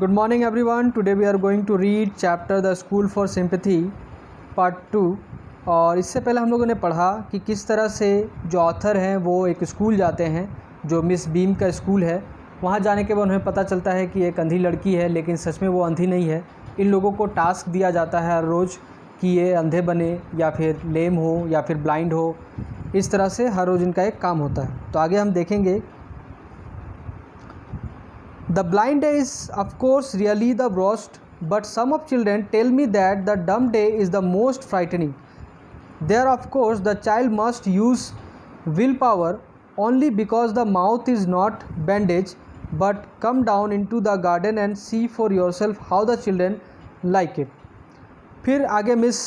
Good morning everyone. Today we are going to read chapter The School for Sympathy Part 2। और इससे पहले हम लोगों ने पढ़ा कि किस तरह से जो ऑथर हैं वो एक स्कूल जाते हैं जो मिस बीम का स्कूल है। वहाँ जाने के बाद उन्हें पता चलता है कि एक अंधी लड़की है, लेकिन सच में वो अंधी नहीं है। इन लोगों को टास्क दिया जाता है हर रोज़ कि ये अंधे बने या फिर लेम हो या फिर ब्लाइंड हो। इस तरह से हर रोज़ इनका एक काम होता है। तो आगे हम देखेंगे। The blind day is of course really the worst, but some of children tell me that the dumb day is the most frightening. There of course the child must use willpower only because the mouth is not bandaged, but come down into the garden and see for yourself how the children like it. फिर आगे miss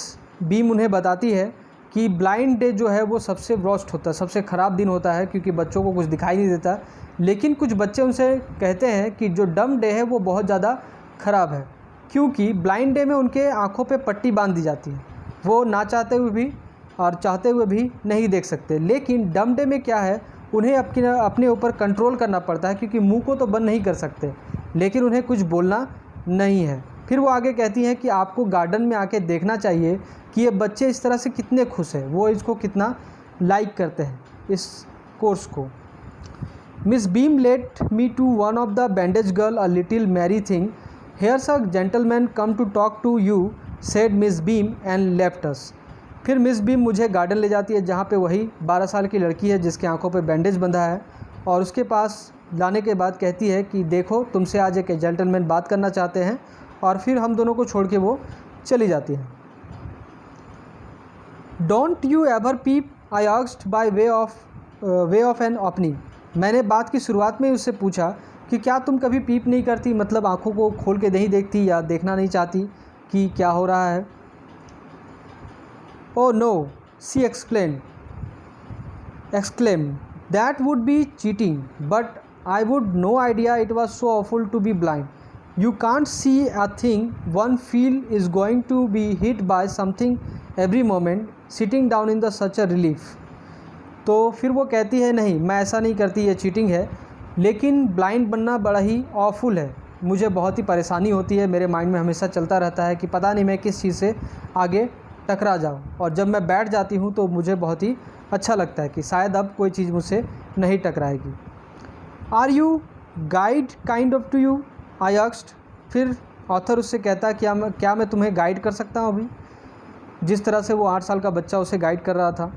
beam उन्हें बताती है कि blind day जो है वो सबसे वर्स्ट होता है, सबसे ख़राब दिन होता है, क्योंकि बच्चों को कुछ दिखाई नहीं देता। लेकिन कुछ बच्चे उनसे कहते हैं कि जो डम डे है वो बहुत ज़्यादा ख़राब है, क्योंकि ब्लाइंड डे में उनके आँखों पे पट्टी बांध दी जाती है। वो ना चाहते हुए भी और चाहते हुए भी नहीं देख सकते। लेकिन डम डे में क्या है, उन्हें अपने ऊपर कंट्रोल करना पड़ता है, क्योंकि मुँह को तो बंद नहीं कर सकते, लेकिन उन्हें कुछ बोलना नहीं है। फिर वो आगे कहती हैं कि आपको गार्डन में आके देखना चाहिए कि ये बच्चे इस तरह से कितने खुश हैं, वो इसको कितना लाइक करते हैं इस कोर्स को। Miss Beam let me to one of the bandage girl a little merry thing. Here's a gentleman come to talk to you, said miss Beam and left us. फिर मिस बीम मुझे garden ले जाती है जहाँ पे वही 12 साल की लड़की है जिसके आंखों पे बैंडेज बंधा है, और उसके पास लाने के बाद कहती है कि देखो तुमसे आज एक जेंटलमैन बात करना चाहते हैं, और फिर हम दोनों को छोड़ के वो चली जाती है। Don't you ever peep, I asked by way of an opening. मैंने बात की शुरुआत में उससे पूछा कि क्या तुम कभी पीप नहीं करती, मतलब आंखों को खोल के नहीं देखती या देखना नहीं चाहती कि क्या हो रहा है। Oh no, she exclaimed, that would be cheating, but I would no idea it was so awful to be blind. You can't see a thing, one feel is going to be hit by something every moment, sitting down in the such a relief। तो फिर वो कहती है नहीं, मैं ऐसा नहीं करती, ये चीटिंग है, लेकिन ब्लाइंड बनना बड़ा ही ऑफुल है, मुझे बहुत ही परेशानी होती है, मेरे माइंड में हमेशा चलता रहता है कि पता नहीं मैं किस चीज़ से आगे टकरा जाऊँ, और जब मैं बैठ जाती हूँ तो मुझे बहुत ही अच्छा लगता है कि शायद अब कोई चीज़ मुझसे नहीं टकराएगी। Are you guide kind of to you, I asked. फिर ऑथर उससे कहता है क्या मैं तुम्हें गाइड कर सकता हूँ अभी, जिस तरह से वो 8 साल का बच्चा उसे गाइड कर रहा था।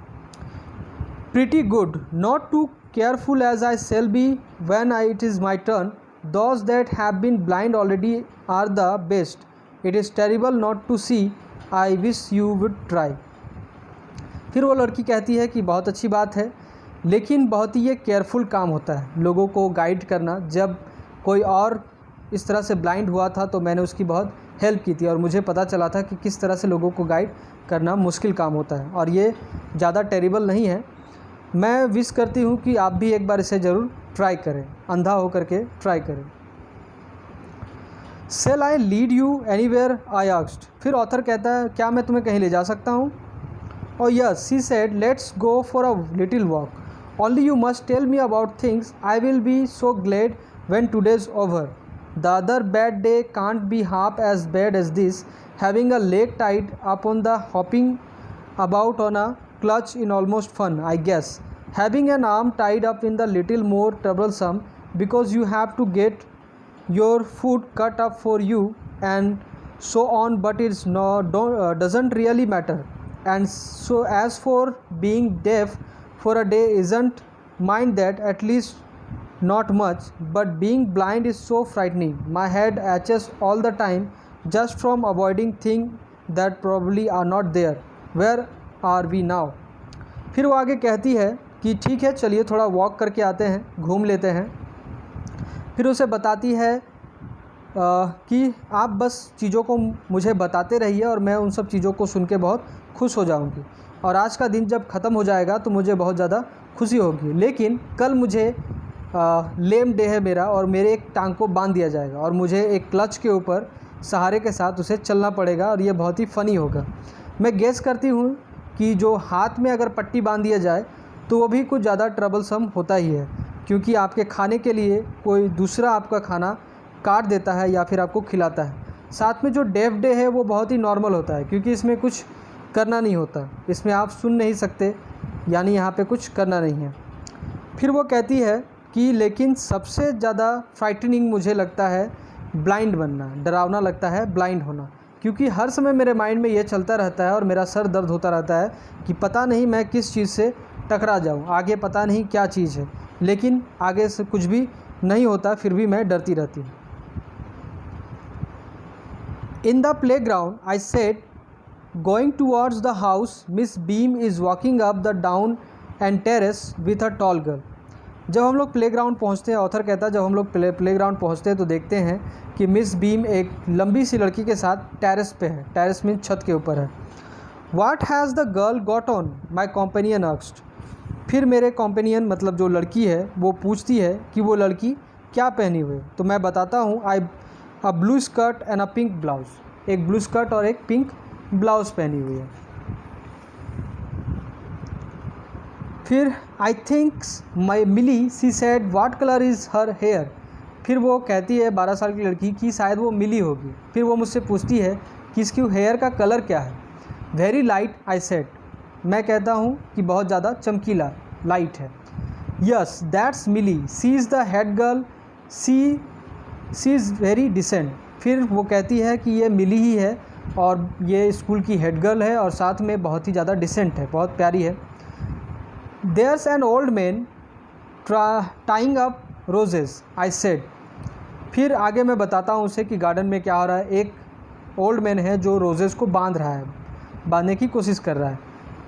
Pretty good, not too careful as I shall be when it is my turn, those that have been blind already are the best, it is terrible not to see, I wish you would try. फिर वो लड़की कहती है कि बहुत अच्छी बात है, लेकिन बहुत ही ये केयरफुल काम होता है लोगों को गाइड करना। जब कोई और इस तरह से ब्लाइंड हुआ था तो मैंने उसकी बहुत हेल्प की थी, और मुझे पता चला था कि किस तरह से लोगों को गाइड करना मुश्किल काम होता है, और ये ज़्यादा टेरिबल नहीं है। मैं विश करती हूँ कि आप भी एक बार इसे ज़रूर ट्राई करें, अंधा होकर के ट्राई करें। Shall I lead you anywhere, I asked. फिर ऑथर कहता है क्या मैं तुम्हें कहीं ले जा सकता हूँ। और yes, she said, let's go for a little walk, only you must tell me about things, I will be so glad when today is over. The other bad day can't be half as bad as this, having a leg tied up on the hopping about on a clutch in almost fun, I guess. Having an arm tied up in the little more troublesome because you have to get your foot cut up for you and so on, but it's doesn't really matter. And so as for being deaf for a day, isn't mind that, at least not much, but being blind is so frightening. My head aches all the time just from avoiding things that probably are not there. Where are we now? फिर वो आगे कहती है कि ठीक है चलिए थोड़ा वॉक करके आते हैं, घूम लेते हैं। फिर उसे बताती है कि आप बस चीज़ों को मुझे बताते रहिए और मैं उन सब चीज़ों को सुन के बहुत खुश हो जाऊंगी, और आज का दिन जब ख़त्म हो जाएगा तो मुझे बहुत ज़्यादा खुशी होगी, लेकिन कल मुझे लेम डे है मेरा, और मेरे एक टांग को बांध दिया जाएगा और मुझे एक क्लच के ऊपर सहारे के साथ उसे चलना पड़ेगा, और ये बहुत ही फ़नी होगा। मैं गेस करती हूँ कि जो हाथ में अगर पट्टी बांध दिया जाए तो वो भी कुछ ज़्यादा ट्रबलसम होता ही है, क्योंकि आपके खाने के लिए कोई दूसरा आपका खाना काट देता है या फिर आपको खिलाता है। साथ में जो डेफ डे है वो बहुत ही नॉर्मल होता है, क्योंकि इसमें कुछ करना नहीं होता, इसमें आप सुन नहीं सकते, यानी यहाँ पे कुछ करना नहीं है। फिर वो कहती है कि लेकिन सबसे ज़्यादा फ्राइटनिंग मुझे लगता है ब्लाइंड बनना, डरावना लगता है ब्लाइंड होना, क्योंकि हर समय मेरे माइंड में ये चलता रहता है और मेरा सर दर्द होता रहता है कि पता नहीं मैं किस चीज़ से टकरा जाऊँ, आगे पता नहीं क्या चीज़ है, लेकिन आगे से कुछ भी नहीं होता, फिर भी मैं डरती रहती हूँ। In the playground, I said, going towards the house, Miss Beam is walking up the down and terrace with a tall girl. जब हम लोग प्लेग्राउंड पहुँचते हैं, ऑथर कहता है जब हम लोग प्लेग्राउंड पहुँचते हैं तो देखते हैं कि मिस बीम एक लंबी सी लड़की के साथ टेरेस पे है। टेरेस मीन छत के ऊपर है। What has the girl got on? My companion asked. फिर मेरे कॉम्पेनियन मतलब जो लड़की है वो पूछती है कि वो लड़की क्या पहनी हुई है। तो मैं बताता हूँ a blue skirt and a pink blouse, एक ब्लू स्कर्ट और एक पिंक ब्लाउज़ पहनी हुई है। फिर I thinks my Milly she said what colour is her hair. फिर वो कहती है 12 साल की लड़की कि शायद वो मिली होगी। फिर वो मुझसे पूछती है कि इसकी हेयर का कलर क्या है। वेरी लाइट आई सेड, मैं कहता हूँ कि बहुत ज़्यादा चमकीला, लाइट है। Yes that's Milly, she is the head girl, she is very decent. फिर वो कहती है कि ये मिली ही है और ये स्कूल की हेड गर्ल है और साथ में बहुत ही ज़्यादा डिसेंट है, बहुत प्यारी है। There's an old man tying up roses I said. फिर आगे मैं बताता हूँ उसे कि गार्डन में क्या हो रहा है। एक ओल्ड मैन है जो रोजेस को बांध रहा है, बांधने की कोशिश कर रहा है।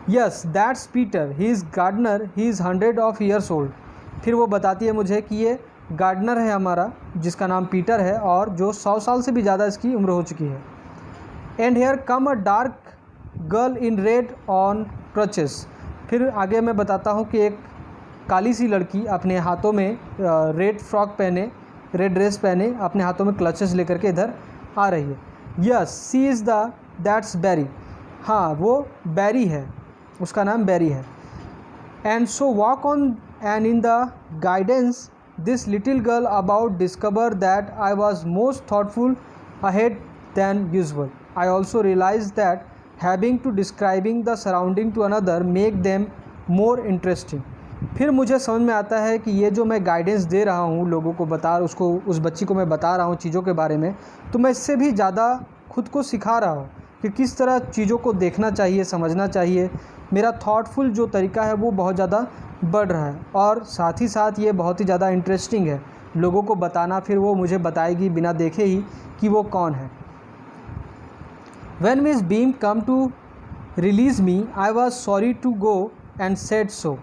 Yes that's Peter, he is gardener, he is 100 of years old. फिर वो बताती है मुझे कि ये गार्डनर है हमारा जिसका नाम पीटर है और जो 100 साल से भी ज़्यादा इसकी उम्र हो चुकी है। And here come a dark girl in red on crutches. फिर आगे मैं बताता हूँ कि एक काली सी लड़की अपने हाथों में रेड फ्रॉक पहने, रेड ड्रेस पहने, अपने हाथों में क्लचेस लेकर के इधर आ रही है। Yes she is the that's Barry, हाँ वो बैरी है, उसका नाम बैरी है। And so walk on and in the guidance this little girl about discover that I was most thoughtful ahead than usual. I also realise that having to describing the surrounding to another make them more interesting. फिर मुझे समझ में आता है कि ये जो मैं गाइडेंस दे रहा हूँ लोगों को उस बच्ची को मैं बता रहा हूँ चीज़ों के बारे में, तो मैं इससे भी ज़्यादा खुद को सिखा रहा हूँ कि किस तरह चीज़ों को देखना चाहिए, समझना चाहिए। मेरा थॉटफुल जो तरीका है वो बहुत ज़्यादा बढ़ रहा है और साथ ही साथ ये बहुत ही ज़्यादा इंटरेस्टिंग है लोगों को बताना। फिर वो मुझे बताएगी बिना देखे ही कि वो कौन है। When Miss Beam come to release me, I was sorry to go and said so.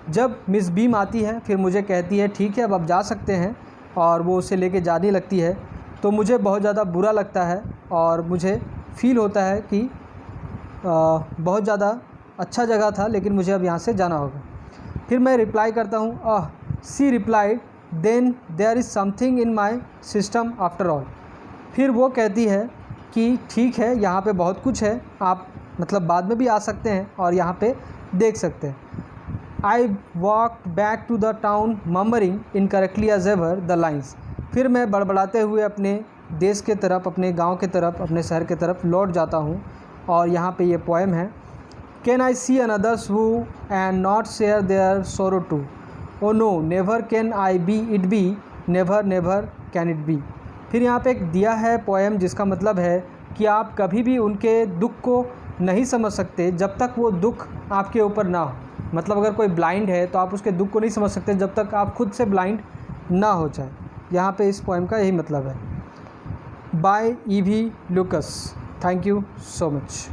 जब मिस बीम आती है फिर मुझे कहती है ठीक है अब आप जा सकते हैं, और वो उसे लेके जाने लगती है, तो मुझे बहुत ज़्यादा बुरा लगता है और मुझे फ़ील होता है कि बहुत ज़्यादा अच्छा जगह था लेकिन मुझे अब यहाँ से जाना होगा। फिर मैं रिप्लाई करता हूँ she replied then there is something in my system after all. फिर वो कहती है कि ठीक है यहाँ पे बहुत कुछ है, आप मतलब बाद में भी आ सकते हैं और यहाँ पे देख सकते हैं। I walk back to the town mumbling incorrectly as ever the lines. फिर मैं बड़बड़ाते हुए अपने देश के तरफ, अपने गांव के तरफ, अपने शहर के तरफ लौट जाता हूँ और यहाँ पे ये पोएम है। Can I see another's who and not share their sorrow too, oh no never can I be it be, never never can it be. फिर यहाँ पे एक दिया है पोएम जिसका मतलब है कि आप कभी भी उनके दुख को नहीं समझ सकते जब तक वो दुख आपके ऊपर ना हो। मतलब अगर कोई ब्लाइंड है तो आप उसके दुख को नहीं समझ सकते जब तक आप खुद से ब्लाइंड ना हो जाए। यहाँ पे इस पोएम का यही मतलब है। By E V Lucas. Thank you so much.